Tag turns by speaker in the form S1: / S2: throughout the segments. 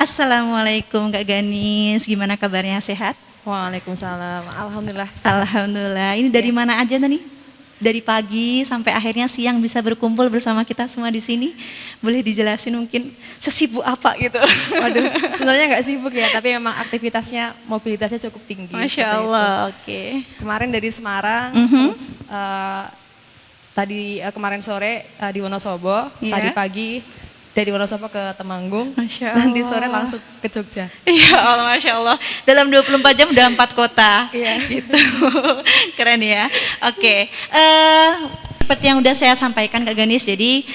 S1: Assalamualaikum Kak Ganis, gimana kabarnya, sehat?
S2: Waalaikumsalam. Alhamdulillah sehat.
S1: Alhamdulillah, ini dari
S2: Ya.
S1: mana aja nih? Dari pagi sampai akhirnya siang bisa berkumpul bersama kita semua di sini. Boleh dijelasin mungkin sesibuk apa gitu?
S2: Waduh, sebenarnya nggak sibuk ya, tapi memang aktivitasnya, mobilitasnya cukup tinggi.
S1: Masya
S2: seperti itu.
S1: Allah, oke.
S2: Kemarin dari Semarang,
S1: Mhm.
S2: terus tadi kemarin sore di Wonosobo, tadi
S1: Iya.
S2: pagi dari Wonosobo ke Temanggung,
S1: Masya
S2: nanti sore
S1: Allah.
S2: langsung ke Jogja.
S1: Ya Allah, Masya Allah. Dalam 24 jam udah 4 kota.
S2: Iya.
S1: Gitu. Keren ya. Oke. Seperti yang udah saya sampaikan Kak Ganis, jadi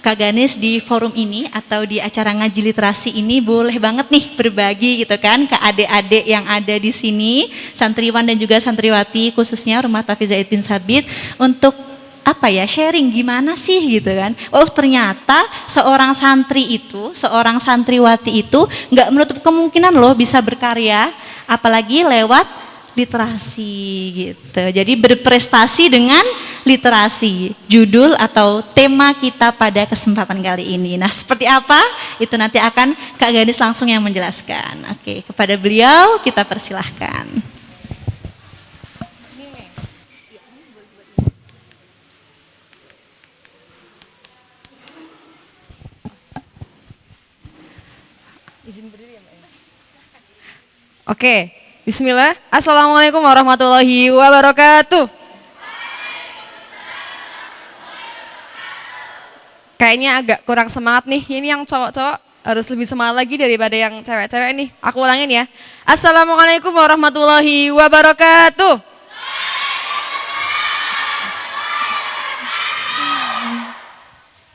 S1: Kak Ganis di forum ini atau di acara ngaji literasi ini boleh banget nih berbagi gitu kan ke adik-adik yang ada di sini, santriwan dan juga santriwati khususnya Rumah Tafiz Zaid bin Sabit untuk apa ya, sharing gimana sih gitu kan. Oh ternyata seorang santri itu, seorang santriwati itu nggak menutup kemungkinan loh bisa berkarya, apalagi lewat literasi gitu. Jadi berprestasi dengan literasi, judul atau tema kita pada kesempatan kali ini. Nah seperti apa? Itu nanti akan Kak Ganis langsung yang menjelaskan. Oke, kepada beliau kita persilahkan.
S2: Izin berdiri ya Mbak ya? Oke, bismillah. Assalamualaikum warahmatullahi wabarakatuh. Kayaknya agak kurang semangat nih. Ini yang cowok-cowok harus lebih semangat lagi daripada yang cewek-cewek nih. Aku ulangin ya. Assalamualaikum warahmatullahi wabarakatuh.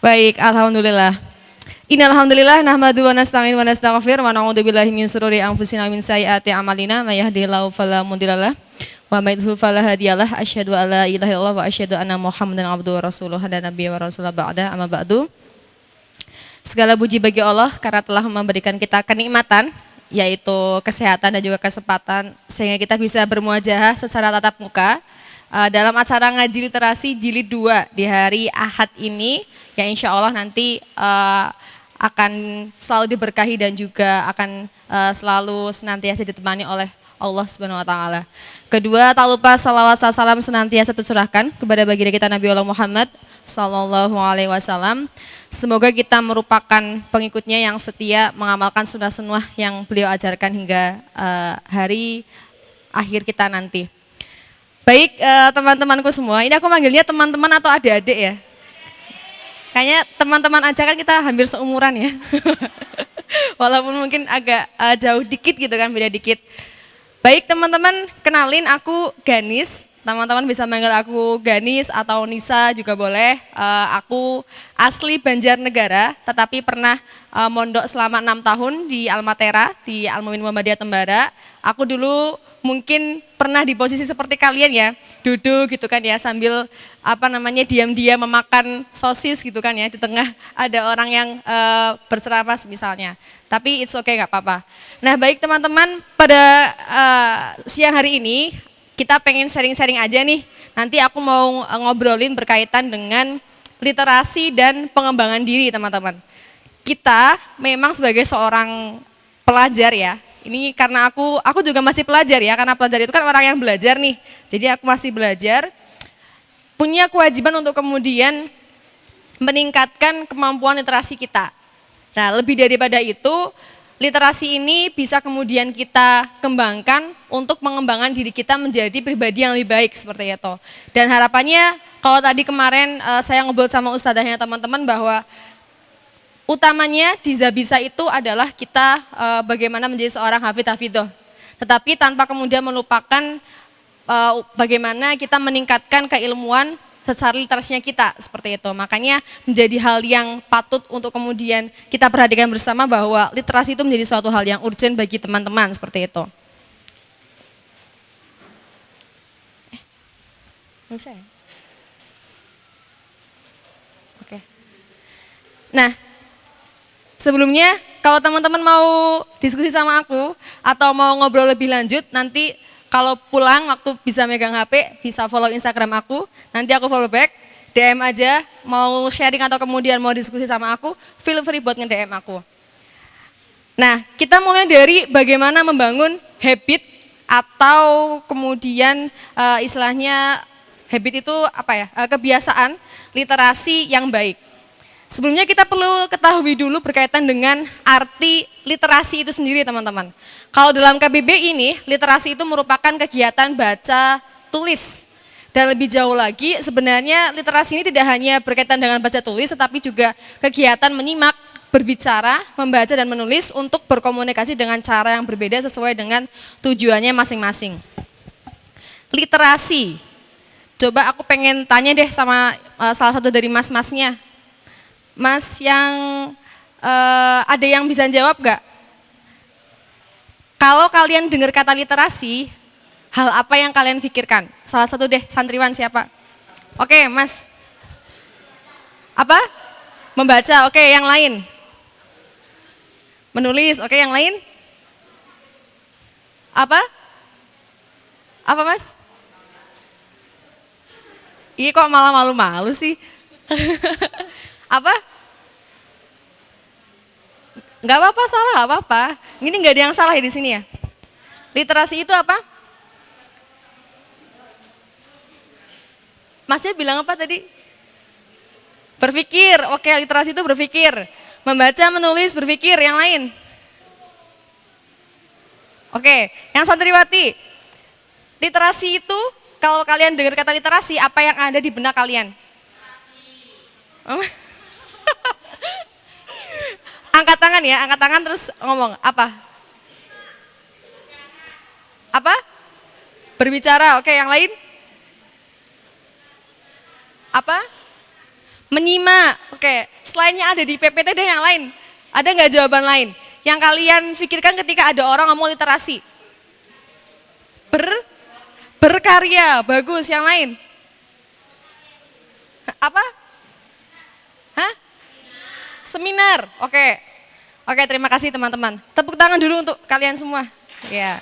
S2: Baik, alhamdulillah. Innalhamdulillah nahmadu wa nasta'in wa nastaghfir wa na'udzubillahi min syururi anfusina wa min sayyiati a'malina may yahdihillahu fala mudhillalah wa may yudhlil fala hadiyalah asyhadu an la ilaha illallah wa asyhadu anna muhammadan abduhu wa rasuluhu dan nabiyyu wa rasulullah ba'da amma ba'du. Segala puji bagi Allah karena telah memberikan kita kenikmatan yaitu kesehatan dan juga kesempatan sehingga kita bisa bermuajahah secara tatap muka dalam acara ngaji literasi jilid 2 di hari Ahad ini yang insya Allah nanti akan selalu diberkahi dan juga akan selalu senantiasa ditemani oleh Allah Subhanahu wa taala. Kedua, tak lupa salawat dan salam senantiasa tercurahkan kepada baginda kita Nabi Allah Muhammad sallallahu alaihi wasallam. Semoga kita merupakan pengikutnya yang setia mengamalkan sunnah-sunnah yang beliau ajarkan hingga hari akhir kita nanti. Baik, teman-temanku semua, ini aku manggilnya teman-teman atau adik-adik ya? Kayaknya teman-teman aja kan kita hampir seumuran ya. Walaupun mungkin agak jauh dikit gitu kan, beda dikit. Baik teman-teman, kenalin aku Ganis. Teman-teman bisa manggil aku Ganis atau Nisa juga boleh. Aku asli Banjarnegara, tetapi pernah mondok selama 6 tahun di Almatera, di Al-Mu'min Muhammadiyah Tembara. Aku dulu mungkin pernah di posisi seperti kalian ya, duduk gitu kan ya sambil diam-diam memakan sosis gitu kan ya, di tengah ada orang yang berceramah misalnya. Tapi it's okay, nggak apa-apa. Nah baik teman-teman, pada siang hari ini kita pengen sharing-sharing aja nih. Nanti aku mau ngobrolin berkaitan dengan literasi dan pengembangan diri teman-teman. Kita memang sebagai seorang pelajar ya, ini karena aku juga masih pelajar ya, karena pelajar itu kan orang yang belajar nih. Jadi aku masih belajar, punya kewajiban untuk kemudian meningkatkan kemampuan literasi kita. Nah lebih daripada itu, literasi ini bisa kemudian kita kembangkan untuk mengembangkan diri kita menjadi pribadi yang lebih baik seperti itu. Dan harapannya kalau tadi kemarin saya ngobrol sama ustadzahnya teman-teman bahwa utamanya di Zabisa itu adalah kita bagaimana menjadi seorang hafidh-hafidhoh. Tetapi tanpa kemudian melupakan bagaimana kita meningkatkan keilmuan secara literasinya kita seperti itu. Makanya menjadi hal yang patut untuk kemudian kita perhatikan bersama bahwa literasi itu menjadi suatu hal yang urgent bagi teman-teman seperti itu. Bisa ya? Oke. Nah, sebelumnya kalau teman-teman mau diskusi sama aku atau mau ngobrol lebih lanjut, nanti kalau pulang waktu bisa megang HP, bisa follow Instagram aku, nanti aku follow back, DM aja, mau sharing atau kemudian mau diskusi sama aku, feel free buat nge-DM aku. Nah, kita mulai dari bagaimana membangun habit atau kemudian istilahnya habit itu apa ya? Kebiasaan literasi yang baik. Sebelumnya kita perlu ketahui dulu berkaitan dengan arti literasi itu sendiri, teman-teman. Kalau dalam KBBI ini, literasi itu merupakan kegiatan baca tulis. Dan lebih jauh lagi, sebenarnya literasi ini tidak hanya berkaitan dengan baca tulis, tetapi juga kegiatan menyimak, berbicara, membaca dan menulis untuk berkomunikasi dengan cara yang berbeda sesuai dengan tujuannya masing-masing. Literasi. Coba aku pengen tanya deh sama salah satu dari mas-masnya. Mas yang ada yang bisa jawab gak? Kalau kalian dengar kata literasi, hal apa yang kalian pikirkan? Salah satu deh, santriwan siapa? Oke, Mas. Apa? Membaca, oke, yang lain? Menulis, oke, yang lain? Apa? Apa, Mas? Iya kok malah malu-malu sih? Apa? Enggak apa-apa, salah, enggak apa-apa. Ini enggak ada yang salah ya di sini ya. Literasi itu apa? Masnya bilang apa tadi? Berpikir. Oke, literasi itu berpikir. Membaca, menulis, berpikir. Yang lain? Oke, yang santriwati. Literasi itu, kalau kalian dengar kata literasi, apa yang ada di benak kalian? Angkat tangan ya, angkat tangan terus ngomong apa? Apa? Berbicara, oke, yang lain? Apa? Menyimak, oke. Selainnya ada di PPT deh yang lain. Ada nggak jawaban lain? Yang kalian pikirkan ketika ada orang ngomong literasi? Berkarya, bagus. Yang lain? Apa? Hah? Seminar, oke. Oke, terima kasih teman-teman. Tepuk tangan dulu untuk kalian semua. Ya.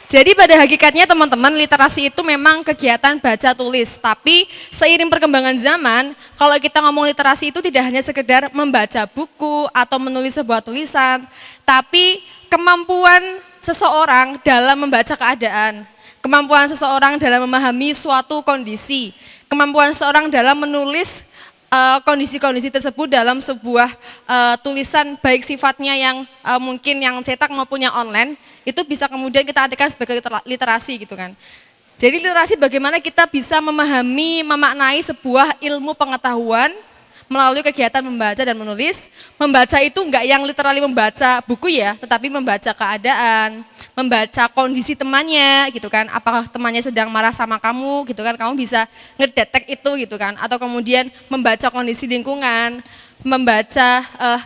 S2: Jadi pada hakikatnya teman-teman, literasi itu memang kegiatan baca tulis. Tapi seiring perkembangan zaman, kalau kita ngomong literasi itu tidak hanya sekedar membaca buku atau menulis sebuah tulisan, tapi kemampuan seseorang dalam membaca keadaan, kemampuan seseorang dalam memahami suatu kondisi, kemampuan seseorang dalam menulis kondisi-kondisi tersebut dalam sebuah tulisan baik sifatnya yang mungkin yang cetak maupun yang online, itu bisa kemudian kita artikan sebagai literasi gitu kan. Jadi literasi bagaimana kita bisa memahami, memaknai sebuah ilmu pengetahuan melalui kegiatan membaca dan menulis. Membaca itu enggak yang literally membaca buku ya, tetapi membaca keadaan, membaca kondisi temannya gitu kan. Apakah temannya sedang marah sama kamu gitu kan, kamu bisa ngedetek itu gitu kan. Atau kemudian membaca kondisi lingkungan, membaca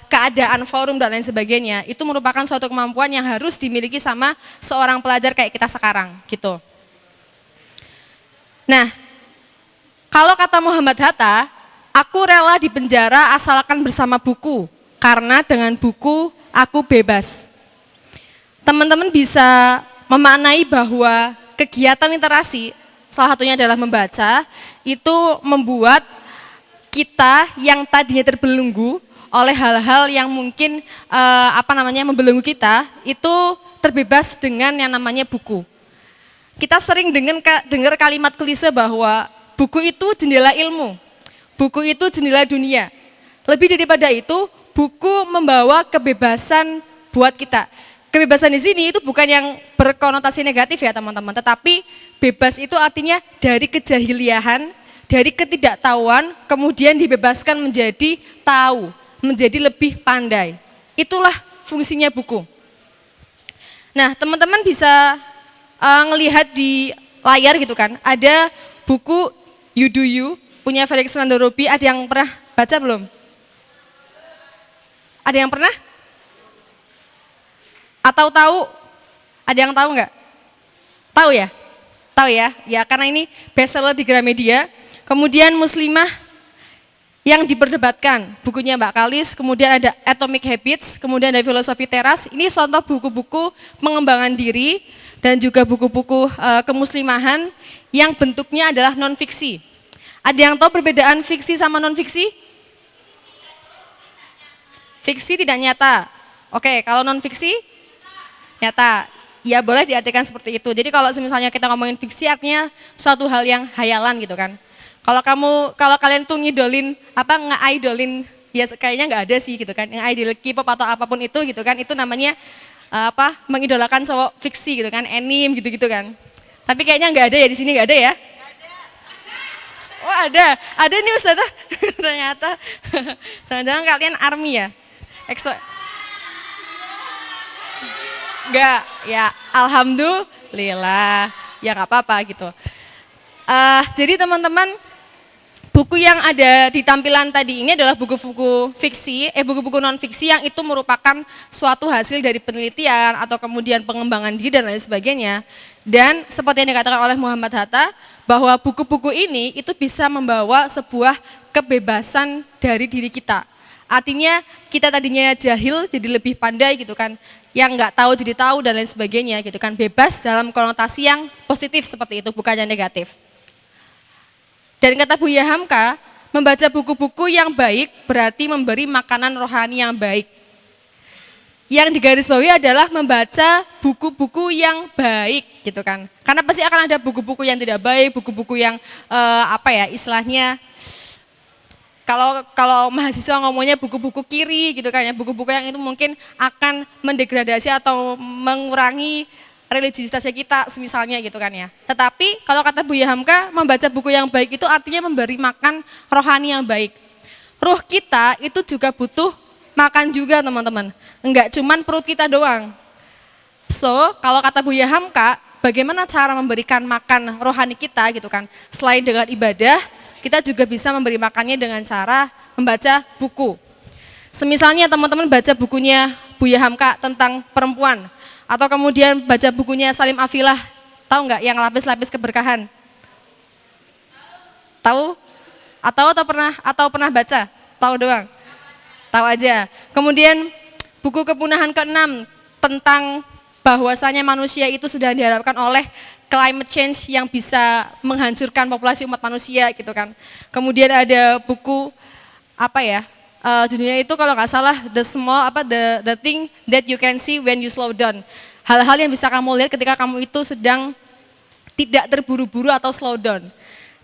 S2: keadaan forum dan lain sebagainya. Itu merupakan suatu kemampuan yang harus dimiliki sama seorang pelajar kayak kita sekarang gitu. Nah, kalau kata Muhammad Hatta, aku rela dipenjara asalkan bersama buku, karena dengan buku aku bebas. Teman-teman bisa memaknai bahwa kegiatan literasi, salah satunya adalah membaca, itu membuat kita yang tadinya terbelenggu oleh hal-hal yang mungkin membelenggu kita, itu terbebas dengan yang namanya buku. Kita sering dengar kalimat klise bahwa buku itu jendela ilmu. Buku itu jendela dunia. Lebih daripada itu, buku membawa kebebasan buat kita. Kebebasan di sini itu bukan yang berkonotasi negatif ya teman-teman, tetapi bebas itu artinya dari kejahiliahan, dari ketidaktahuan, kemudian dibebaskan menjadi tahu, menjadi lebih pandai. Itulah fungsinya buku. Nah, teman-teman bisa ngelihat di layar gitu kan, ada buku You Do You, punya Felix Nandorobi. Ada yang pernah baca belum? Ada yang pernah? Atau tahu? Ada yang tahu nggak? Tahu ya? Tahu ya? Ya karena ini bestseller di Gramedia. Kemudian Muslimah yang diperdebatkan, bukunya Mbak Kalis. Kemudian ada Atomic Habits, kemudian ada Filosofi Teras. Ini contoh buku-buku pengembangan diri dan juga buku-buku kemuslimahan yang bentuknya adalah non-fiksi. Ada yang tahu perbedaan fiksi sama non-fiksi? Fiksi tidak nyata. Oke, kalau non fiksi nyata. Ya boleh diartikan seperti itu. Jadi kalau misalnya kita ngomongin fiksi artinya suatu hal yang hayalan gitu kan. Kalau kalian tuh ngidolin nge-idolin ya kayaknya nggak ada sih gitu kan. Nge-idol K-pop atau apapun itu gitu kan, itu namanya mengidolakan cowok fiksi gitu kan, anime gitu-gitu kan. Tapi kayaknya nggak ada ya di sini, nggak ada ya? Oh ada nih Ustazah. Ternyata jangan-jangan kalian ARMY ya? Enggak, ya alhamdulillah, ya nggak apa-apa gitu. Jadi teman-teman, buku yang ada di tampilan tadi ini adalah buku-buku fiksi, buku-buku non fiksi yang itu merupakan suatu hasil dari penelitian atau kemudian pengembangan diri dan lain sebagainya. Dan seperti yang dikatakan oleh Muhammad Hatta, bahwa buku-buku ini itu bisa membawa sebuah kebebasan dari diri kita. Artinya kita tadinya jahil jadi lebih pandai gitu kan, yang nggak tahu jadi tahu dan lain sebagainya gitu kan, bebas dalam konotasi yang positif seperti itu, bukan yang negatif. Dan kata Buya Hamka, membaca buku-buku yang baik berarti memberi makanan rohani yang baik. Yang digarisbawahi adalah membaca buku-buku yang baik gitu kan. Karena pasti akan ada buku-buku yang tidak baik, buku-buku yang istilahnya kalau mahasiswa ngomongnya buku-buku kiri gitu kan ya, buku-buku yang itu mungkin akan mendegradasi atau mengurangi religiusitasnya kita misalnya gitu kan ya. Tetapi kalau kata Buya Hamka, membaca buku yang baik itu artinya memberi makan rohani yang baik. Ruh kita itu juga butuh makan juga teman-teman, enggak cuman perut kita doang. So kalau kata Buya Hamka, bagaimana cara memberikan makan rohani kita gitu kan, selain dengan ibadah, kita juga bisa memberi makannya dengan cara membaca buku. Semisalnya teman-teman baca bukunya Buya Hamka tentang perempuan, atau kemudian baca bukunya Salim Afilah, tahu nggak yang lapis-lapis keberkahan? Tahu? Atau pernah baca? Tahu doang? Tahu aja. Kemudian buku Kepunahan ke-6 tentang bahwasanya manusia itu sudah dihadapkan oleh climate change yang bisa menghancurkan populasi umat manusia gitu kan. Kemudian ada buku judulnya itu kalau nggak salah the thing that you can see when you slow down. Hal-hal yang bisa kamu lihat ketika kamu itu sedang tidak terburu-buru atau slow down.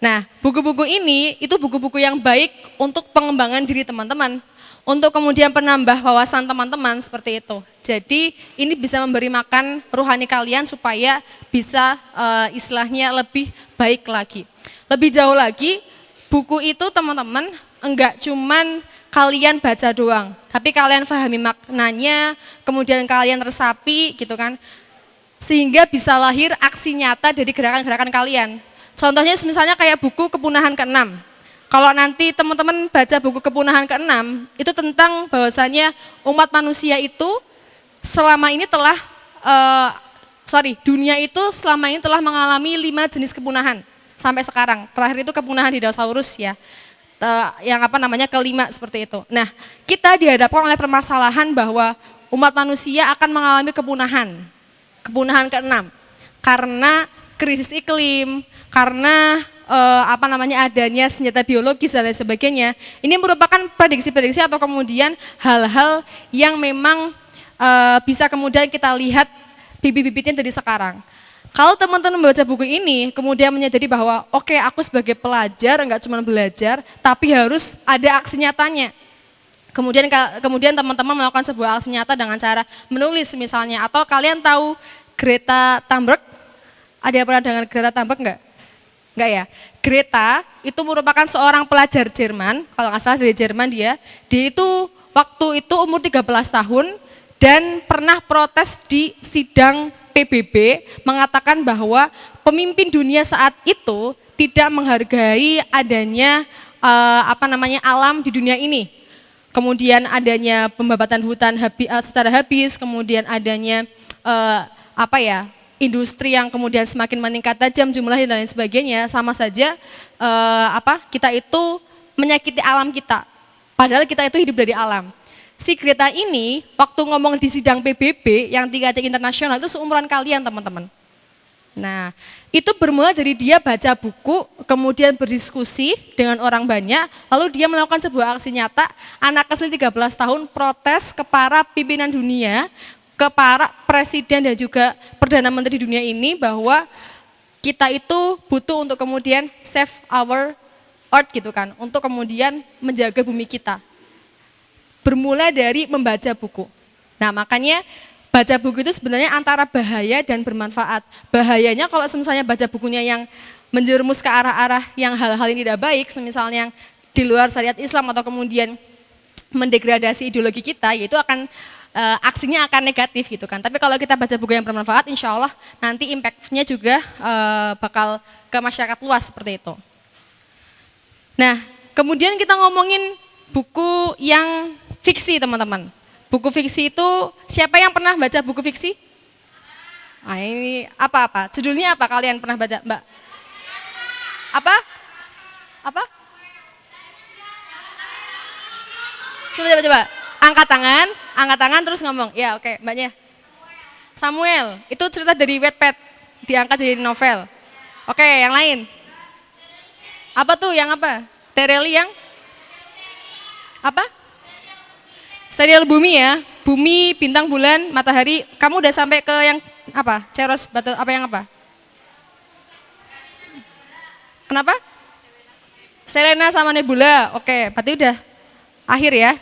S2: Nah, buku-buku ini itu buku-buku yang baik untuk pengembangan diri teman-teman, untuk kemudian penambah wawasan teman-teman seperti itu. Jadi ini bisa memberi makan rohani kalian supaya bisa istilahnya lebih baik lagi. Lebih jauh lagi, buku itu teman-teman enggak cuman kalian baca doang, tapi kalian pahami maknanya, kemudian kalian resapi gitu kan, sehingga bisa lahir aksi nyata dari gerakan-gerakan kalian. Contohnya misalnya kayak buku Kepunahan ke-6. Kalau nanti teman-teman baca buku Kepunahan ke-6, itu tentang bahwasanya umat manusia itu selama ini dunia itu selama ini telah mengalami 5 jenis kepunahan sampai sekarang. Terakhir itu kepunahan dinosaurus ya, yang kelima seperti itu. Nah, kita dihadapkan oleh permasalahan bahwa umat manusia akan mengalami kepunahan ke-6 karena krisis iklim, karena adanya senjata biologis dan lain sebagainya. Ini merupakan prediksi-prediksi atau kemudian hal-hal yang memang bisa kemudian kita lihat bibit-bibitnya dari sekarang. Kalau teman-teman membaca buku ini kemudian menyadari bahwa oke, aku sebagai pelajar enggak cuma belajar, tapi harus ada aksi nyatanya. Kemudian teman-teman melakukan sebuah aksi nyata dengan cara menulis misalnya, atau kalian tahu Greta Thunberg? Ada yang pernah dengar Greta Thunberg enggak? Enggak ya? Greta itu merupakan seorang pelajar Jerman, kalau nggak salah dari Jerman dia itu waktu itu umur 13 tahun dan pernah protes di sidang PBB mengatakan bahwa pemimpin dunia saat itu tidak menghargai adanya alam di dunia ini. Kemudian adanya pembabatan hutan secara habis, kemudian adanya industri yang kemudian semakin meningkat tajam jumlahnya dan lain sebagainya, sama saja kita itu menyakiti alam kita. Padahal kita itu hidup dari alam. Si Greta ini waktu ngomong di sidang PBB yang tingkat internasional itu seumuran kalian teman-teman. Nah, itu bermula dari dia baca buku, kemudian berdiskusi dengan orang banyak, lalu dia melakukan sebuah aksi nyata, anak kecil 13 tahun protes ke para pimpinan dunia, ke para presiden dan juga Perdana Menteri dunia ini bahwa kita itu butuh untuk kemudian save our earth gitu kan, untuk kemudian menjaga bumi kita. Bermula dari membaca buku. Nah, makanya baca buku itu sebenarnya antara bahaya dan bermanfaat. Bahayanya kalau misalnya baca bukunya yang menjerumus ke arah-arah yang hal-hal ini tidak baik, misalnya yang di luar syariat Islam atau kemudian mendegradasi ideologi kita, yaitu akan aksinya akan negatif gitu kan. Tapi kalau kita baca buku yang bermanfaat, insya Allah nanti impact-nya juga bakal ke masyarakat luas seperti itu. Nah, kemudian kita ngomongin buku yang fiksi teman-teman. Buku fiksi itu, siapa yang pernah baca buku fiksi? Nah, ini apa-apa? Judulnya apa kalian pernah baca, Mbak? Apa? Apa? Coba. Angkat tangan terus ngomong. Ya, oke, Mbaknya. Samuel, itu cerita dari Wattpad, diangkat jadi novel. Oke, yang lain. Apa tuh, yang apa? Tereli yang? Apa? Serial Bumi ya, Bumi, Bintang, Bulan, Matahari. Kamu udah sampai ke yang apa? Ceros, batu, apa yang apa? Kenapa? Selena sama Nebula. Oke, berarti udah akhir ya.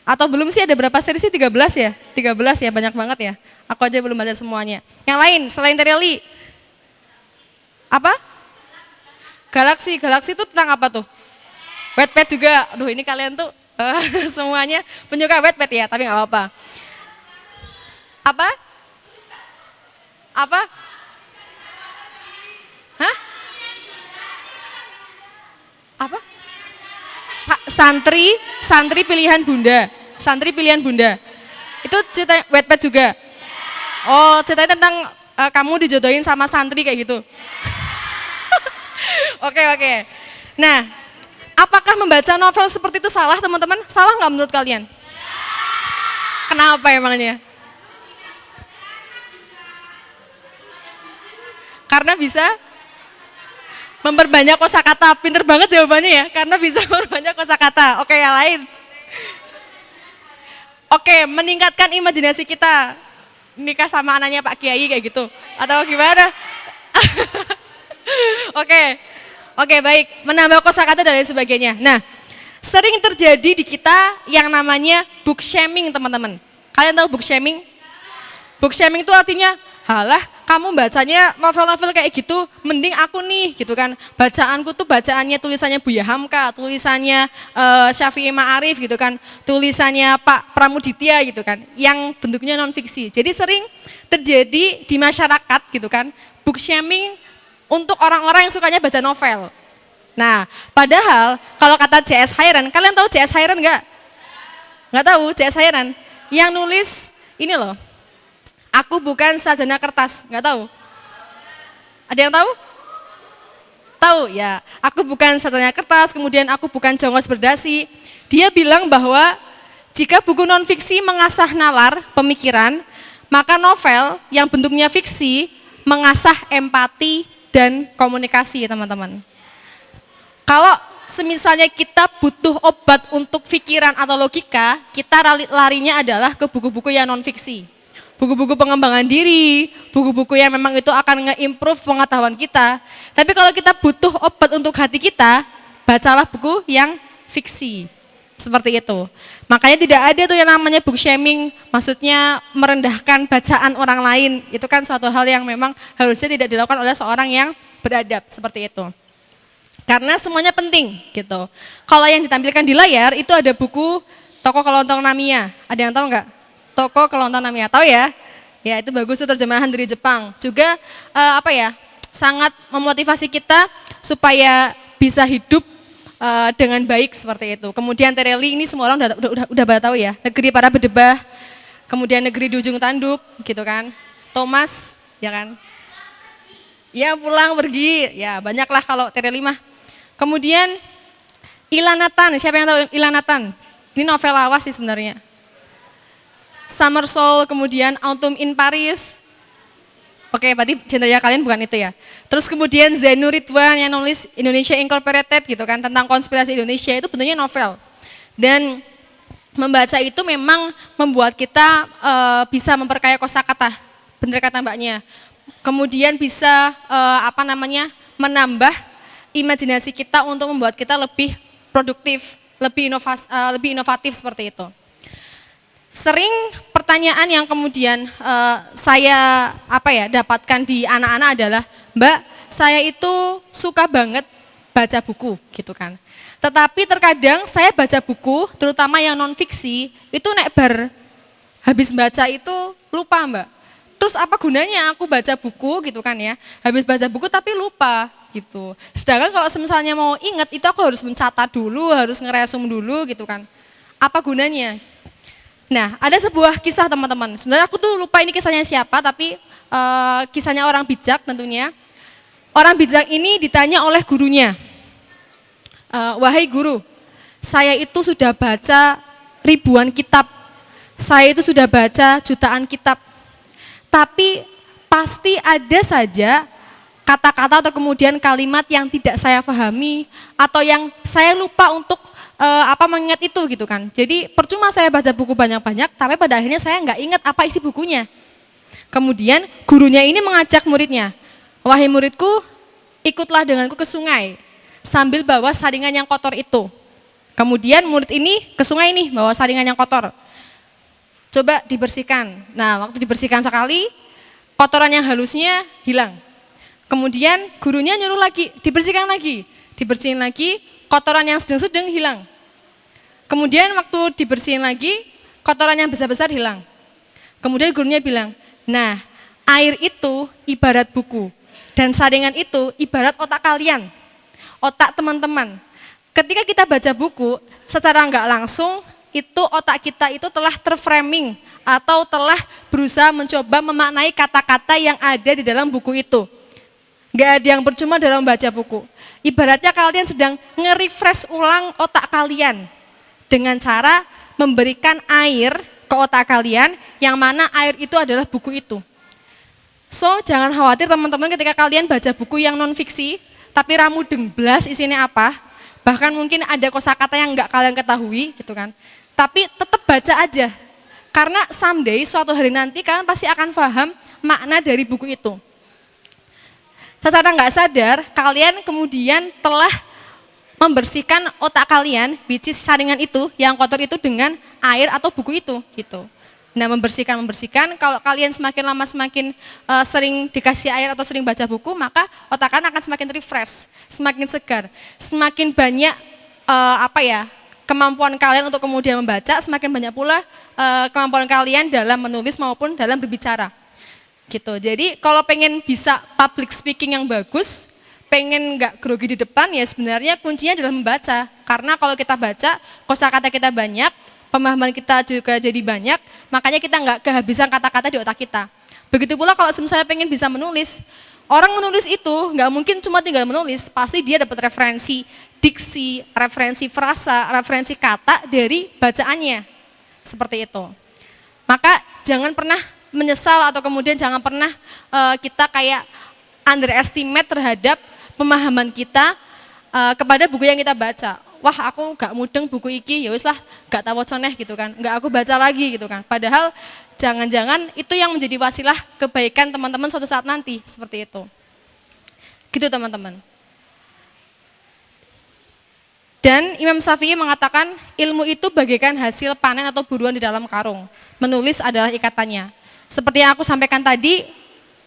S2: Atau belum sih, ada berapa seri sih? 13 ya? 13 ya, banyak banget ya. Aku aja belum baca semuanya. Yang lain, selain Tereli. Apa? Galaksi itu tentang apa tuh? Wattpad juga. Aduh, ini kalian tuh semuanya penyuka Wattpad ya, tapi nggak apa-apa. Apa? Hah? Apa? Santri pilihan Bunda. Itu cerita Wattpad juga. Oh, ceritanya tentang kamu dijodohin sama santri kayak gitu. Oke. Nah, apakah membaca novel seperti itu salah teman-teman? Salah nggak menurut kalian? Kenapa emangnya? Karena bisa memperbanyak kosakata. Pinter banget jawabannya ya, karena bisa memperbanyak kosakata. Oke, yang lain. Oke, meningkatkan imajinasi kita. Nikah sama anaknya Pak Kiai kayak gitu. Atau gimana? Oke, baik. Menambah kosakata dan lain sebagainya. Nah, sering terjadi di kita yang namanya book shaming, teman-teman. Kalian tahu book shaming? Book shaming itu artinya, halah kamu bacanya novel-novel kayak gitu, mending aku nih gitu kan. Bacaanku tuh bacaannya tulisannya Buya Hamka, tulisannya Syafi'i Ma'arif gitu kan, tulisannya Pak Pramuditya gitu kan, yang bentuknya non fiksi. Jadi sering terjadi di masyarakat gitu kan, book shaming untuk orang-orang yang sukanya baca novel. Nah, padahal kalau kata C.S. Hayran, kalian tahu C.S. Hayran nggak? Nggak tahu C.S. Hayran? Yang nulis ini loh, Aku Bukan Sarjana Kertas, nggak tahu? Ada yang tahu? Tahu ya, Aku Bukan Sarjana Kertas, kemudian Aku Bukan Jongos Berdasi. Dia bilang bahwa jika buku non fiksi mengasah nalar pemikiran, maka novel yang bentuknya fiksi mengasah empati dan komunikasi, teman-teman. Kalau semisalnya kita butuh obat untuk pikiran atau logika, kita larinya adalah ke buku-buku yang non fiksi. Buku-buku pengembangan diri, buku-buku yang memang itu akan nge-improve pengetahuan kita. Tapi kalau kita butuh obat untuk hati kita, bacalah buku yang fiksi. Seperti itu. Makanya tidak ada tuh yang namanya book shaming, maksudnya merendahkan bacaan orang lain. Itu kan suatu hal yang memang harusnya tidak dilakukan oleh seorang yang beradab seperti itu. Karena semuanya penting gitu. Kalau yang ditampilkan di layar itu ada buku Toko Kelontong Namiya. Ada yang tahu nggak? Toko Kelontong Namiya, tahu ya? Ya, itu bagus, itu terjemahan dari Jepang. Juga sangat memotivasi kita supaya bisa hidup dengan baik seperti itu. Kemudian Tereli ini semua orang udah pada tahu ya. Negeri Para Berdebah, kemudian Negeri di Ujung Tanduk gitu kan. Thomas, ya kan? Ya, Pulang Pergi, ya banyaklah kalau Tereli mah. Kemudian Ilanatan, siapa yang tahu Ilanatan? Ini novel lawas sih sebenarnya. Summer Soul, kemudian Autumn in Paris. Oke, berarti gendernya kalian bukan itu ya. Terus kemudian Zainur Ridwan yang nulis Indonesia Incorporated gitu kan, tentang konspirasi Indonesia, itu bentuknya novel. Dan membaca itu memang membuat kita bisa memperkaya kosakata, benar kata mbaknya. Kemudian bisa menambah imajinasi kita untuk membuat kita lebih produktif, lebih inovatif seperti itu. Sering pertanyaan yang kemudian saya dapatkan di anak-anak adalah, Mbak, saya itu suka banget baca buku gitu kan. Tetapi terkadang saya baca buku, terutama yang non fiksi, itu habis baca itu lupa, Mbak. Terus apa gunanya aku baca buku gitu kan ya, habis baca buku tapi lupa gitu. Sedangkan kalau misalnya mau ingat itu aku harus mencatat dulu, harus ngeresum dulu gitu kan. Apa gunanya? Nah, ada sebuah kisah teman-teman. Sebenarnya aku tuh lupa ini kisahnya siapa, tapi kisahnya orang bijak tentunya. Orang bijak ini ditanya oleh gurunya, wahai guru, saya itu sudah baca ribuan kitab, saya itu sudah baca jutaan kitab, tapi pasti ada saja kata-kata atau kemudian kalimat yang tidak saya pahami atau yang saya lupa untuk mengingat itu gitu kan. Jadi percuma saya baca buku banyak-banyak, tapi pada akhirnya saya nggak ingat apa isi bukunya. Kemudian gurunya ini mengajak muridnya, wahai muridku, ikutlah denganku ke sungai sambil bawa saringan yang kotor itu. Kemudian murid ini ke sungai ini bawa saringan yang kotor. Coba dibersihkan. Nah, waktu dibersihkan sekali, kotoran yang halusnya hilang. Kemudian gurunya nyuruh lagi, dibersihkan lagi, dibersihin lagi, kotoran yang sedang-sedang hilang. Kemudian waktu dibersihin lagi, kotoran yang besar-besar hilang. Kemudian gurunya bilang, nah, air itu ibarat buku, dan saringan itu ibarat otak kalian, otak teman-teman. Ketika kita baca buku, secara nggak langsung, itu otak kita itu telah terframing, atau telah berusaha mencoba memaknai kata-kata yang ada di dalam buku itu. Nggak ada yang percuma dalam baca buku. Ibaratnya kalian sedang nge-refresh ulang otak kalian, dengan cara memberikan air ke otak kalian, yang mana air itu adalah buku itu. So, jangan khawatir teman-teman ketika kalian baca buku yang non-fiksi, tapi ramu demblas isinya apa, bahkan mungkin ada kosakata yang nggak kalian ketahui gitu kan. Tapi tetap baca aja, karena someday, suatu hari nanti kalian pasti akan paham makna dari buku itu. Secara nggak sadar, kalian kemudian telah membersihkan otak kalian, which is saringan itu, yang kotor itu dengan air atau buku itu, gitu. Nah, membersihkan, kalau kalian semakin lama semakin sering dikasih air atau sering baca buku, maka otak kalian akan semakin refresh, semakin segar, semakin banyak kemampuan kalian untuk kemudian membaca, semakin banyak pula kemampuan kalian dalam menulis maupun dalam berbicara. Gitu. Jadi kalau pengen bisa public speaking yang bagus, pengen nggak grogi di depan, ya sebenarnya kuncinya adalah membaca. Karena kalau kita baca, kosakata kita banyak, pemahaman kita juga jadi banyak, makanya kita nggak kehabisan kata-kata di otak kita. Begitu pula kalau misalnya pengen bisa menulis, orang menulis itu nggak mungkin cuma tinggal menulis, pasti dia dapat referensi diksi, referensi frasa, referensi kata dari bacaannya. Seperti itu. Maka jangan pernah menyesal atau kemudian jangan pernah kita kayak underestimate terhadap pemahaman kita kepada buku yang kita baca. Wah, aku gak mudeng buku iki, ya wis lah, gak tahu coneh gitu kan. Gak aku baca lagi gitu kan. Padahal jangan-jangan itu yang menjadi wasilah kebaikan teman-teman suatu saat nanti, seperti itu. Gitu teman-teman. Dan Imam Syafi'i mengatakan ilmu itu bagaikan hasil panen atau buruan di dalam karung. Menulis adalah ikatannya. Seperti yang aku sampaikan tadi,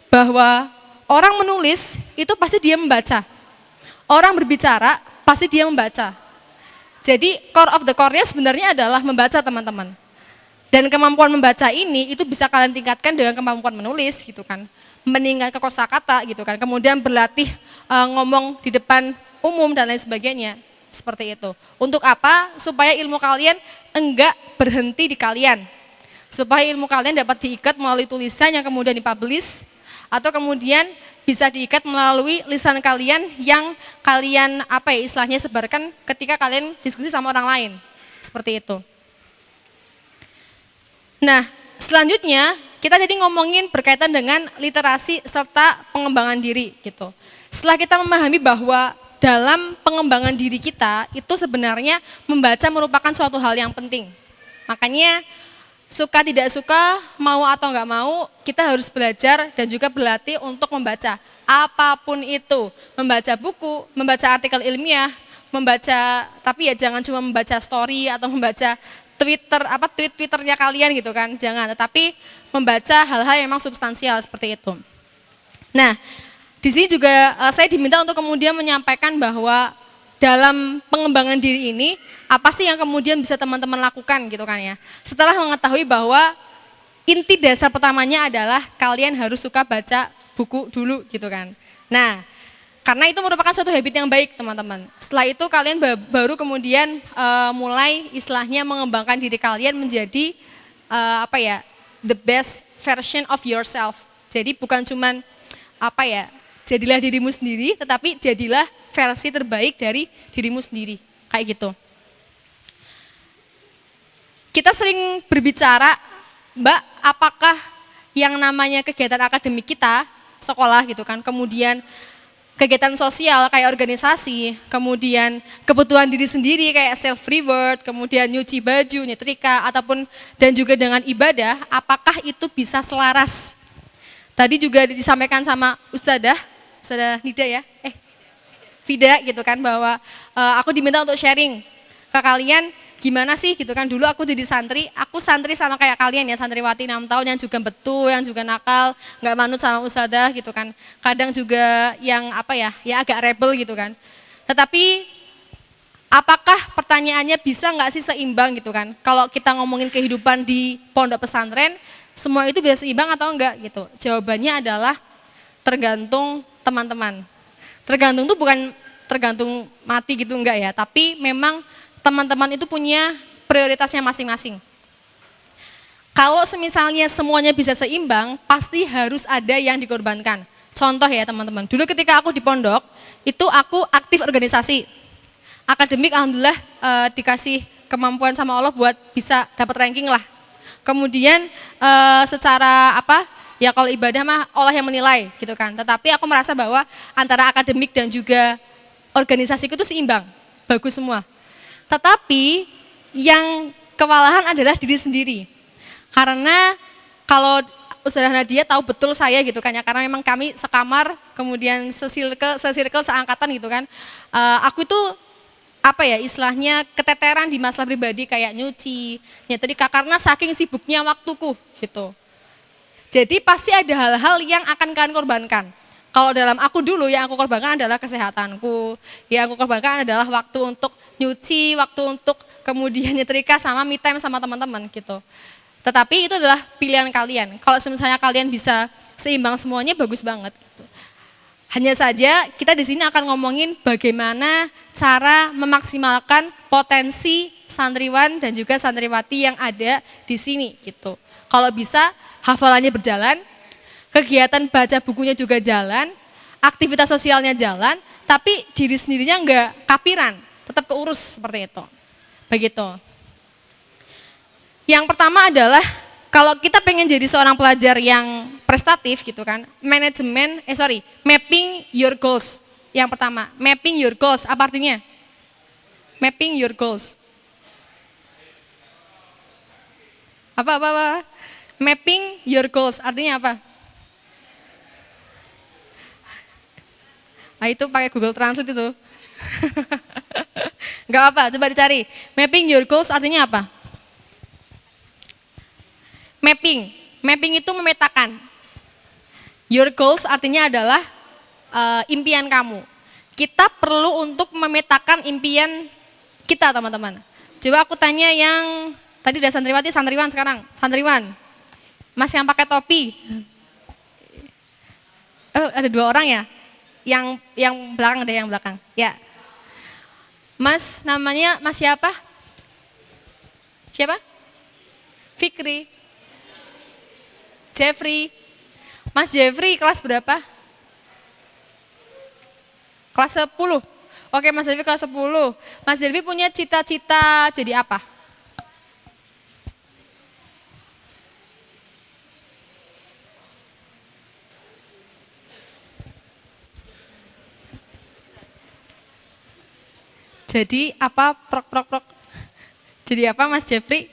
S2: bahwa orang menulis itu pasti dia membaca. Orang berbicara pasti dia membaca. Jadi core of the core-nya sebenarnya adalah membaca teman-teman. Dan kemampuan membaca ini itu bisa kalian tingkatkan dengan kemampuan menulis gitu kan. Meningkatkan kosakata gitu kan. Kemudian berlatih ngomong di depan umum dan lain sebagainya. Seperti itu. Untuk apa? Supaya ilmu kalian enggak berhenti di kalian. Supaya ilmu kalian dapat diikat melalui tulisan yang kemudian dipublish, atau kemudian bisa diikat melalui lisan kalian yang kalian istilahnya sebarkan ketika kalian diskusi sama orang lain. Seperti itu. Nah, selanjutnya kita jadi ngomongin berkaitan dengan literasi serta pengembangan diri gitu. Setelah kita memahami bahwa dalam pengembangan diri kita itu sebenarnya membaca merupakan suatu hal yang penting. Makanya suka tidak suka, mau atau nggak mau, kita harus belajar dan juga berlatih untuk membaca. Apapun itu, membaca buku, membaca artikel ilmiah, membaca, tapi ya jangan cuma membaca story atau membaca Twitternya kalian gitu kan, jangan. Tetapi membaca hal-hal yang memang substansial seperti itu. Nah, di sini juga saya diminta untuk kemudian menyampaikan bahwa dalam pengembangan diri ini, apa sih yang kemudian bisa teman-teman lakukan gitu kan ya. Setelah mengetahui bahwa inti dasar pertamanya adalah kalian harus suka baca buku dulu gitu kan. Nah, karena itu merupakan suatu habit yang baik teman-teman. Setelah itu kalian baru kemudian mulai istilahnya mengembangkan diri kalian menjadi the best version of yourself. Jadi bukan cuman jadilah dirimu sendiri, tetapi jadilah versi terbaik dari dirimu sendiri, kayak gitu. Kita sering berbicara, Mbak, apakah yang namanya kegiatan akademik kita, sekolah gitu kan, kemudian kegiatan sosial kayak organisasi, kemudian kebutuhan diri sendiri kayak self reward, kemudian nyuci baju, nyetrika, ataupun dan juga dengan ibadah, apakah itu bisa selaras? Tadi juga disampaikan sama Ustadzah Nida ya, Vida gitu kan, bahwa aku diminta untuk sharing ke kalian gimana sih gitu kan. Dulu aku jadi santri, aku santri sama kayak kalian ya, santriwati 6 tahun yang juga betul, yang juga nakal, nggak manut sama Ustadzah gitu kan. Kadang juga yang agak rebel gitu kan. Tetapi apakah pertanyaannya bisa nggak sih seimbang gitu kan? Kalau kita ngomongin kehidupan di pondok pesantren, semua itu bisa seimbang atau enggak gitu? Jawabannya adalah tergantung teman-teman. Tergantung tuh bukan tergantung mati gitu enggak ya, tapi memang teman-teman itu punya prioritasnya masing-masing. Kalau semisalnya semuanya bisa seimbang, pasti harus ada yang dikorbankan. Contoh ya teman-teman, dulu ketika aku di pondok, itu aku aktif organisasi. Akademik alhamdulillah dikasih kemampuan sama Allah buat bisa dapat ranking lah. Kemudian secara ya kalau ibadah mah Allah yang menilai gitu kan. Tetapi aku merasa bahwa antara akademik dan juga organisasiku itu seimbang, bagus semua. Tetapi yang kewalahan adalah diri sendiri. Karena kalau Ustazah Nadia tahu betul saya gitu kan ya, karena memang kami sekamar, kemudian sesirkel, seangkatan gitu kan. Aku itu istilahnya keteteran di masalah pribadi kayak nyuci, nyetrika karena saking sibuknya waktuku gitu. Jadi pasti ada hal-hal yang akan kalian korbankan. Kalau dalam aku dulu yang aku korbankan adalah kesehatanku, yang aku korbankan adalah waktu untuk nyuci, waktu untuk kemudian nyetrika sama me time sama teman-teman gitu. Tetapi itu adalah pilihan kalian. Kalau misalnya kalian bisa seimbang semuanya bagus banget gitu. Hanya saja kita di sini akan ngomongin bagaimana cara memaksimalkan potensi santriwan dan juga santriwati yang ada di sini gitu. Kalau bisa hafalannya berjalan, kegiatan baca bukunya juga jalan, aktivitas sosialnya jalan, tapi diri sendirinya enggak kapiran, tetap keurus seperti itu. Begitu. Yang pertama adalah kalau kita pengen jadi seorang pelajar yang prestatif gitu kan, mapping your goals. Yang pertama, mapping your goals, apa artinya? Mapping your goals. Apa? Mapping your goals, artinya apa? Nah itu pakai Google Translate itu. Enggak apa, coba dicari. Mapping your goals artinya apa? Mapping itu memetakan. Your goals artinya adalah impian kamu. Kita perlu untuk memetakan impian kita teman-teman. Coba aku tanya yang tadi udah santriwati, santriwan sekarang. Santriwan, Mas yang pakai topi. Oh, ada 2 orang ya? Yang belakang ada yang belakang. Ya. Mas namanya Mas siapa? Siapa? Fikri. Jeffrey. Mas Jeffrey kelas berapa? Kelas 10. Oke, Mas Jeffrey kelas 10. Mas Jeffrey punya cita-cita jadi apa? Jadi apa prok prok prok? Jadi apa Mas Jeffrey?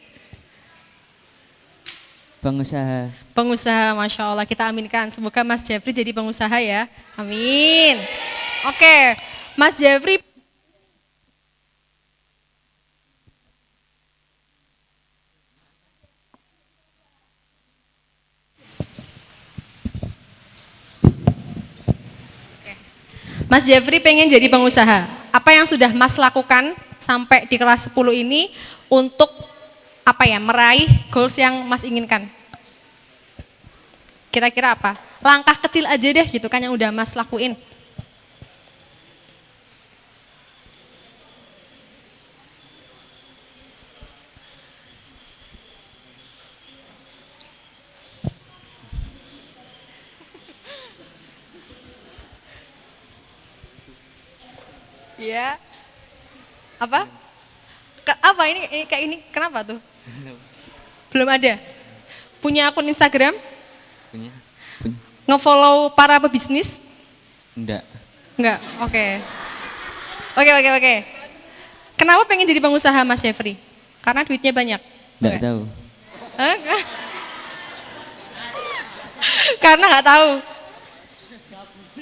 S3: Pengusaha.
S2: Pengusaha, Masya Allah, kita aminkan. Semoga Mas Jeffrey jadi pengusaha ya. Amin. Oke, Mas Jeffrey. Mas Jeffrey pengen jadi pengusaha. Apa yang sudah Mas lakukan sampai di kelas 10 ini untuk apa ya, meraih goals yang Mas inginkan? Kira-kira apa? Langkah kecil aja deh gitu kan yang udah Mas lakuin. Iya. Apa? Apa ini kayak ini kenapa tuh? Belum ada. Punya akun Instagram?
S3: Punya?
S2: Ngefollow para pebisnis?
S3: Enggak.
S2: Enggak. Oke. Oke. Kenapa pengen jadi pengusaha Mas Jeffrey? Karena duitnya banyak.
S3: Enggak
S2: Oke.
S3: tahu.
S2: Hah? Karena nggak tahu.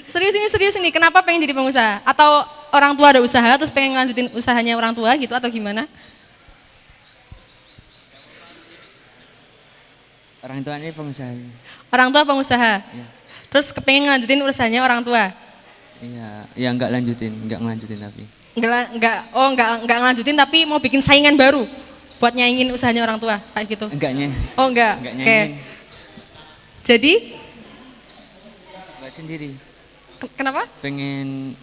S2: Serius ini. Kenapa pengen jadi pengusaha? Atau orang tua ada usaha terus pengen lanjutin usahanya orang tua gitu atau gimana?
S3: Orang tuanya pengusaha.
S2: Orang tua pengusaha.
S3: Ya.
S2: Terus kepengen lanjutin usahanya orang tua.
S3: Iya, ya enggak ngelanjutin tapi.
S2: Enggak ngelanjutin tapi mau bikin saingan baru buat nyaingin usahanya orang tua kayak gitu.
S3: Enggaknya.
S2: Oh enggak.
S3: Enggak
S2: Oke.
S3: nyanyiin.
S2: Jadi
S3: Buat sendiri.
S2: kenapa?
S3: Pengen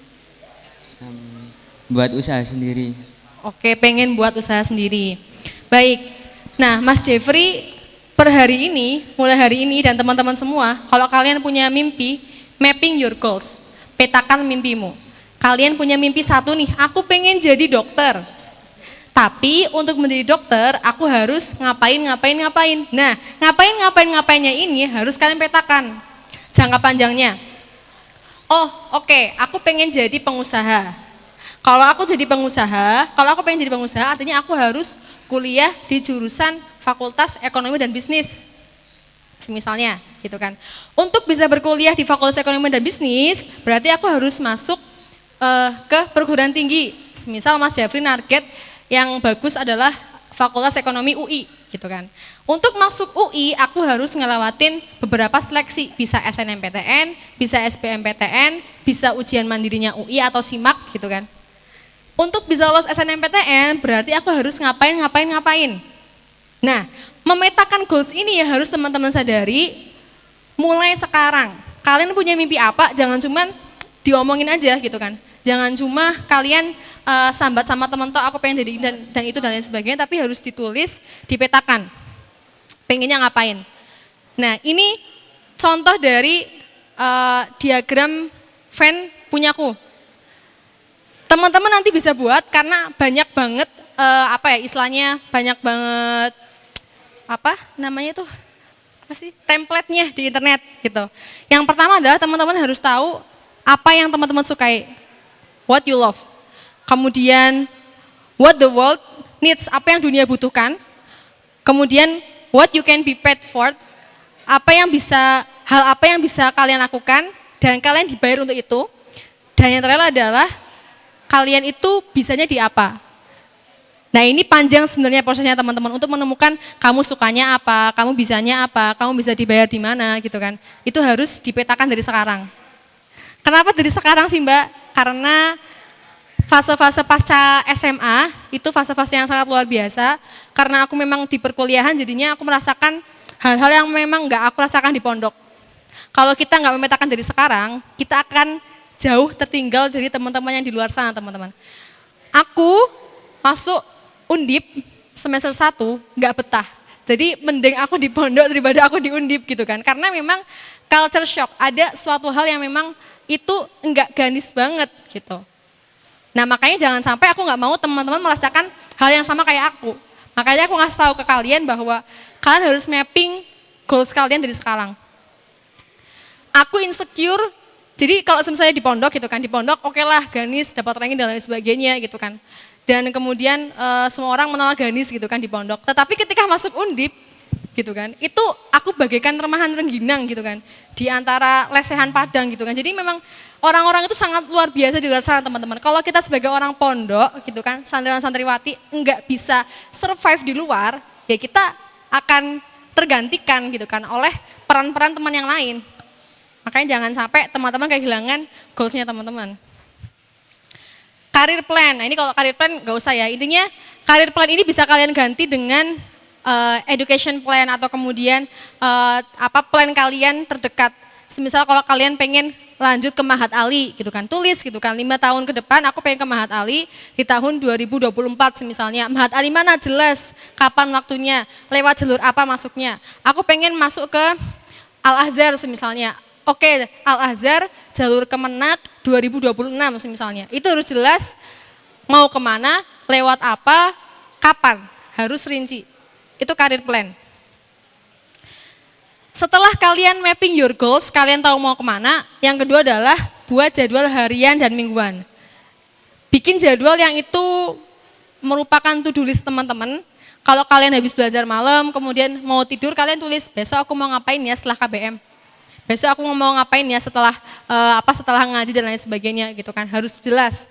S3: buat usaha sendiri.
S2: Oke, pengen buat usaha sendiri. Baik. Nah, Mas Jeffrey per hari ini, mulai hari ini dan teman-teman semua, kalau kalian punya mimpi, mapping your goals, petakan mimpimu. Kalian punya mimpi satu nih, aku pengen jadi dokter. Tapi untuk menjadi dokter, aku harus ngapain. Nah, ngapainnya ini harus kalian petakan jangka panjangnya. Oh, oke, aku pengen jadi pengusaha. Kalau aku pengen jadi pengusaha, artinya aku harus kuliah di jurusan Fakultas Ekonomi dan Bisnis. Misalnya, gitu kan. Untuk bisa berkuliah di Fakultas Ekonomi dan Bisnis, berarti aku harus masuk ke perguruan tinggi. Misal Mas Jeffrey target yang bagus adalah Fakultas Ekonomi UI, gitu kan. Untuk masuk UI, aku harus ngelewatin beberapa seleksi, bisa SNMPTN, bisa SBMPTN, bisa ujian mandirinya UI atau SIMAK, gitu kan. Untuk bisa lolos SNMPTN, berarti aku harus ngapain. Nah, memetakan goals ini ya harus teman-teman sadari mulai sekarang. Kalian punya mimpi apa, jangan cuman diomongin aja gitu kan. Jangan cuma kalian sambat sama teman toh aku pengen jadi dan itu dan lain sebagainya, tapi harus ditulis, dipetakan. Pengennya ngapain. Nah, ini contoh dari diagram Venn punyaku. Teman-teman nanti bisa buat karena banyak banget istilahnya banyak banget template-nya di internet gitu. Yang pertama adalah teman-teman harus tahu apa yang teman-teman sukai, what you love. Kemudian what the world needs, apa yang dunia butuhkan. Kemudian what you can be paid for, hal apa yang bisa kalian lakukan dan kalian dibayar untuk itu. Dan yang terakhir adalah kalian itu bisanya di apa. Nah, ini panjang sebenarnya prosesnya teman-teman untuk menemukan kamu sukanya apa, kamu bisanya apa, kamu bisa dibayar di mana gitu kan. Itu harus dipetakan dari sekarang. Kenapa dari sekarang sih Mbak? Karena fase-fase pasca SMA itu fase-fase yang sangat luar biasa. Karena aku memang di perkuliahan jadinya aku merasakan hal-hal yang memang nggak aku rasakan di pondok. Kalau kita nggak memetakan dari sekarang, kita akan jauh tertinggal dari teman-teman yang di luar sana teman-teman. Aku masuk Undip semester 1 nggak betah. Jadi mending aku di pondok daripada aku di Undip gitu kan. Karena memang culture shock, ada suatu hal yang memang itu enggak ganis banget gitu. Nah, makanya jangan sampai aku nggak mau teman-teman merasakan hal yang sama kayak aku. Makanya aku ngasih tahu ke kalian bahwa kalian harus mapping goals kalian dari sekarang. Aku insecure. Jadi kalau misalnya di pondok gitu kan, di pondok oke lah ganis, dapat ranking dan lain sebagainya gitu kan. dan kemudian semua orang mengenal Ganis gitu kan di pondok. Tetapi ketika masuk Undip gitu kan, itu aku bagaikan remahan rengginang gitu kan, di antara lesehan Padang gitu kan. Jadi memang orang-orang itu sangat luar biasa di luar sana teman-teman. Kalau kita sebagai orang pondok gitu kan, santriwan-santriwati enggak bisa survive di luar, ya kita akan tergantikan gitu kan oleh peran-peran teman yang lain. Makanya jangan sampai teman-teman kehilangan goals-nya teman-teman. Karir plan, nah ini kalau karir plan gak usah ya, intinya karir plan ini bisa kalian ganti dengan education plan atau kemudian plan kalian terdekat. Semisal kalau kalian pengen lanjut ke Mahat Ali gitu kan, tulis gitu kan, 5 tahun ke depan aku pengen ke Mahat Ali di tahun 2024 misalnya. Mahat Ali mana jelas, kapan waktunya, lewat jalur apa masuknya. Aku pengen masuk ke Al-Azhar misalnya. Oke, Al-Azhar jalur Kemenak 2026 misalnya. Itu harus jelas mau kemana, lewat apa, kapan, harus rinci. Itu karir plan. Setelah kalian mapping your goals, kalian tahu mau kemana, yang kedua adalah buat jadwal harian dan mingguan. Bikin jadwal yang itu merupakan to-do list teman-teman. Kalau kalian habis belajar malam, kemudian mau tidur, kalian tulis, besok aku mau ngapain ya setelah KBM. Besok aku mau ngapain ya setelah setelah ngaji dan lain sebagainya gitu kan, harus jelas.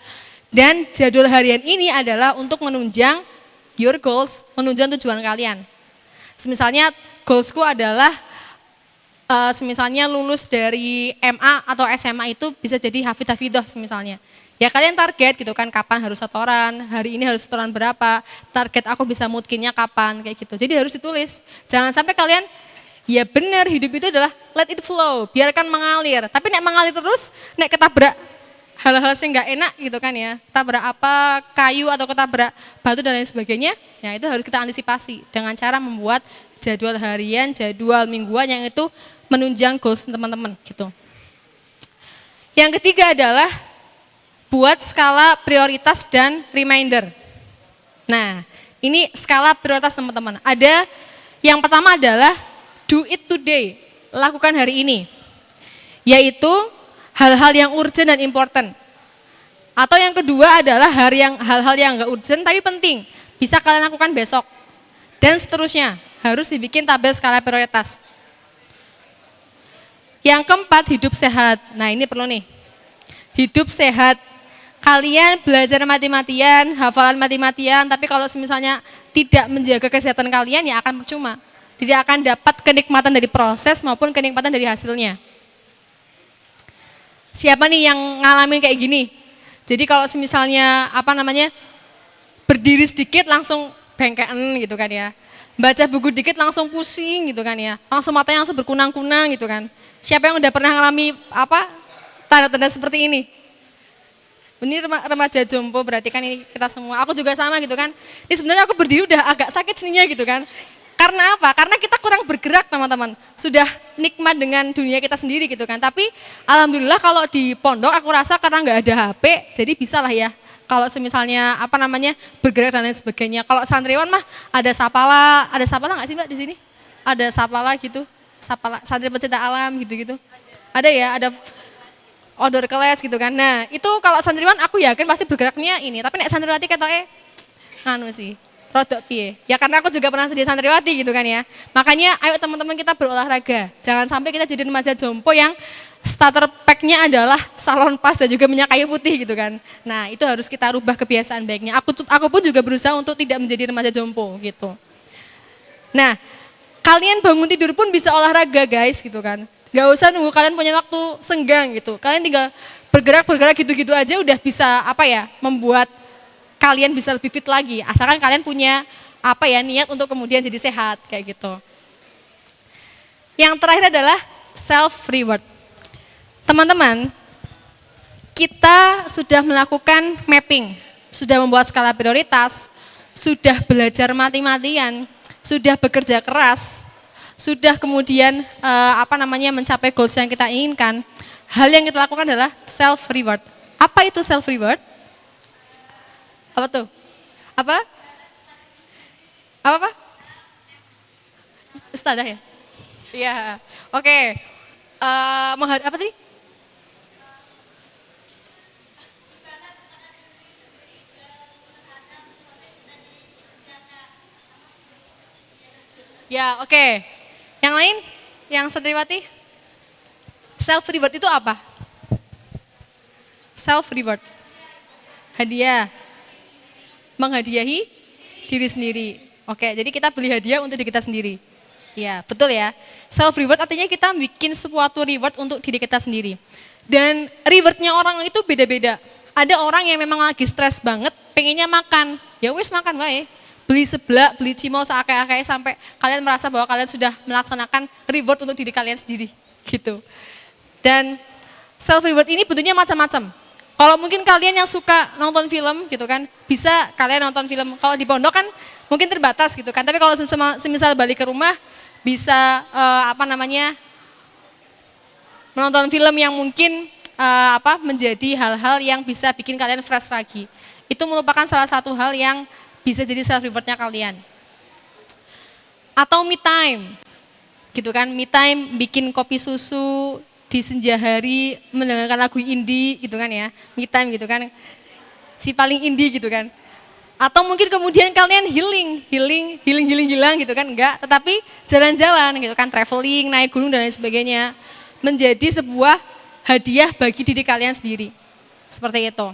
S2: Dan jadwal harian ini adalah untuk menunjang your goals, menunjang tujuan kalian. Misalnya goalsku adalah misalnya lulus dari MA atau SMA itu bisa jadi hafidh-hafidhoh misalnya. Ya kalian target gitu kan, kapan harus setoran, hari ini harus setoran berapa, target aku bisa mutkinnya kapan, kayak gitu. Jadi harus ditulis. Jangan sampai kalian, ya benar hidup itu adalah let it flow, biarkan mengalir. Tapi nek mengalir terus, nek ketabrak hal-hal yang nggak enak gitu kan ya, ketabrak apa, kayu atau ketabrak batu dan lain sebagainya, ya itu harus kita antisipasi dengan cara membuat jadwal harian, jadwal mingguan yang itu menunjang goals teman-teman gitu. Yang ketiga adalah buat skala prioritas dan reminder. Nah, ini skala prioritas teman-teman. Ada yang pertama adalah do it today, lakukan hari ini. Yaitu hal-hal yang urgent dan important. Atau yang kedua adalah hal-hal yang enggak urgent tapi penting, bisa kalian lakukan besok. Dan seterusnya, harus dibikin tabel skala prioritas. Yang keempat, hidup sehat. Nah, ini perlu nih. Hidup sehat. Kalian belajar mati-matian, hafalan mati-matian, tapi kalau misalnya tidak menjaga kesehatan kalian, ya akan percuma. Tidak akan dapat kenikmatan dari proses maupun kenikmatan dari hasilnya. Siapa nih yang ngalamin kayak gini? Jadi kalau misalnya berdiri sedikit langsung bengkean gitu kan ya. Baca buku dikit langsung pusing gitu kan ya. Langsung matanya langsung berkunang-kunang gitu kan. Siapa yang udah pernah ngalami tanda-tanda seperti ini? Ini remaja jompo, berarti kan ini kita semua. Aku juga sama gitu kan. Ini sebenarnya aku berdiri udah agak sakit sininya gitu kan. Karena apa? Karena kita kurang bergerak teman-teman. Sudah nikmat dengan dunia kita sendiri gitu kan. Tapi alhamdulillah kalau di pondok aku rasa karena nggak ada HP, jadi bisa lah ya. Kalau misalnya bergerak dan lain sebagainya. Kalau santriwan mah ada sapala nggak sih Mbak di sini? Ada sapala gitu, sapala santri pecinta alam gitu-gitu. Ada ya, ada outdoor kelas gitu kan. Nah itu kalau santriwan aku yakin pasti bergeraknya ini. Tapi nek santriwati ketoke sih. Rodok piye. Ya karena aku juga pernah jadi santriwati gitu kan ya. Makanya ayo teman-teman kita berolahraga. Jangan sampai kita jadi remaja jompo yang starter pack-nya adalah salon pas dan juga minyak kayu putih gitu kan. Nah itu harus kita rubah kebiasaan baiknya. Aku pun juga berusaha untuk tidak menjadi remaja jompo gitu. Nah kalian bangun tidur pun bisa olahraga guys gitu kan. Gak usah nunggu kalian punya waktu senggang gitu. Kalian tinggal bergerak gitu-gitu aja udah bisa membuat kalian bisa lebih fit lagi. Asalkan kalian punya niat untuk kemudian jadi sehat kayak gitu. Yang terakhir adalah self reward. Teman-teman, kita sudah melakukan mapping, sudah membuat skala prioritas, sudah belajar mati-matian, sudah bekerja keras, sudah kemudian mencapai goals yang kita inginkan. Hal yang kita lakukan adalah self reward. Apa itu self reward? Apa tuh? Apa? Ustazah ya? Iya. Oke. Apa tadi? Ya, oke. Yang lain? Yang Santriwati? Self reward itu apa? Self reward. Hadiah. Menghadiahi diri sendiri. Oke, jadi kita beli hadiah untuk diri kita sendiri. Ya, betul ya. Self reward artinya kita bikin suatu reward untuk diri kita sendiri. Dan rewardnya orang itu beda-beda. Ada orang yang memang lagi stres banget, pengennya makan. Ya wis makan wae. Beli seblak, beli cimol seakai-akai sampai kalian merasa bahwa kalian sudah melaksanakan reward untuk diri kalian sendiri. Gitu. Dan self reward ini bentuknya macam-macam. Kalau mungkin kalian yang suka nonton film gitu kan, bisa kalian nonton film. Kalau di pondok kan mungkin terbatas gitu kan. Tapi kalau semisal balik ke rumah bisa menonton film yang mungkin menjadi hal-hal yang bisa bikin kalian fresh lagi. Itu merupakan salah satu hal yang bisa jadi self rewardnya kalian. Atau me time, gitu kan, me time bikin kopi susu di senja hari, mendengarkan lagu indie gitu kan ya, me time gitu kan, si paling indie gitu kan. Atau mungkin kemudian kalian hilang gitu kan, enggak, tetapi jalan-jalan gitu kan, traveling, naik gunung dan lain sebagainya, menjadi sebuah hadiah bagi diri kalian sendiri, seperti itu.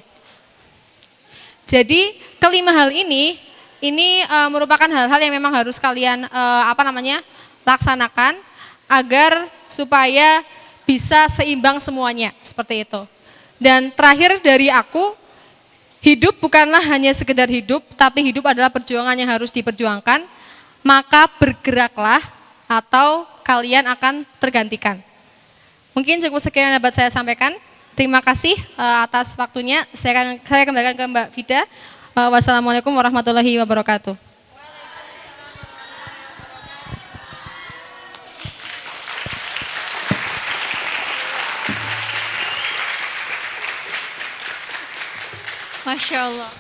S2: Jadi kelima hal ini merupakan hal-hal yang memang harus kalian laksanakan agar supaya bisa seimbang semuanya, seperti itu. Dan terakhir dari aku, hidup bukanlah hanya sekedar hidup, tapi hidup adalah perjuangan yang harus diperjuangkan, maka bergeraklah atau kalian akan tergantikan. Mungkin cukup sekian yang dapat saya sampaikan. Terima kasih atas waktunya. Saya kembalikan ke Mbak Vida. Wassalamualaikum warahmatullahi wabarakatuh.
S1: Masya Allah.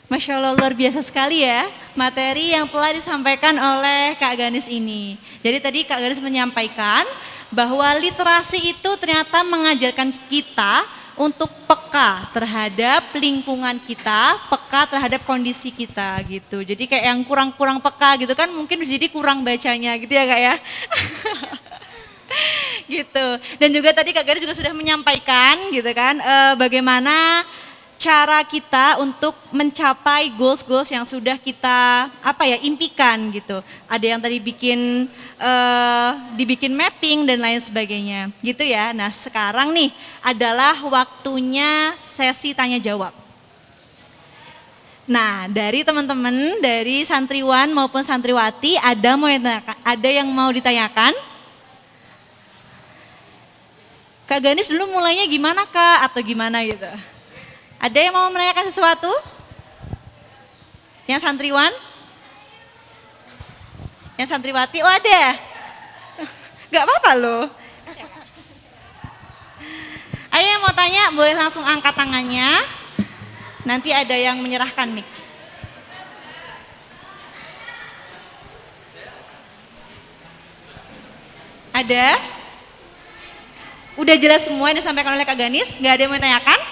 S1: Masya Allah, luar biasa sekali ya materi yang telah disampaikan oleh Kak Ganis ini. Jadi tadi Kak Ganis menyampaikan bahwa literasi itu ternyata mengajarkan kita untuk peka terhadap lingkungan kita, peka terhadap kondisi kita gitu. Jadi kayak yang kurang-kurang peka gitu kan mungkin jadi kurang bacanya gitu ya Kak ya. Gitu. Dan juga tadi Kak Garis juga sudah menyampaikan gitu kan bagaimana cara kita untuk mencapai goals-goals yang sudah kita impikan gitu. Ada yang tadi dibikin mapping dan lain sebagainya gitu ya. Nah sekarang nih adalah waktunya sesi tanya jawab. Nah dari teman-teman dari santriwan maupun santriwati ada yang mau ditanyakan? Kak Ganis dulu mulainya gimana Kak atau gimana gitu? Ada yang mau menanyakan sesuatu? Yang santriwan? Yang santriwati? Oh ada? Gak apa-apa loh. Ayo yang mau tanya boleh langsung angkat tangannya. Nanti ada yang menyerahkan mic. Ada? Udah jelas semua yang disampaikan oleh Kak Ganis? Gak ada yang mau ditanyakan?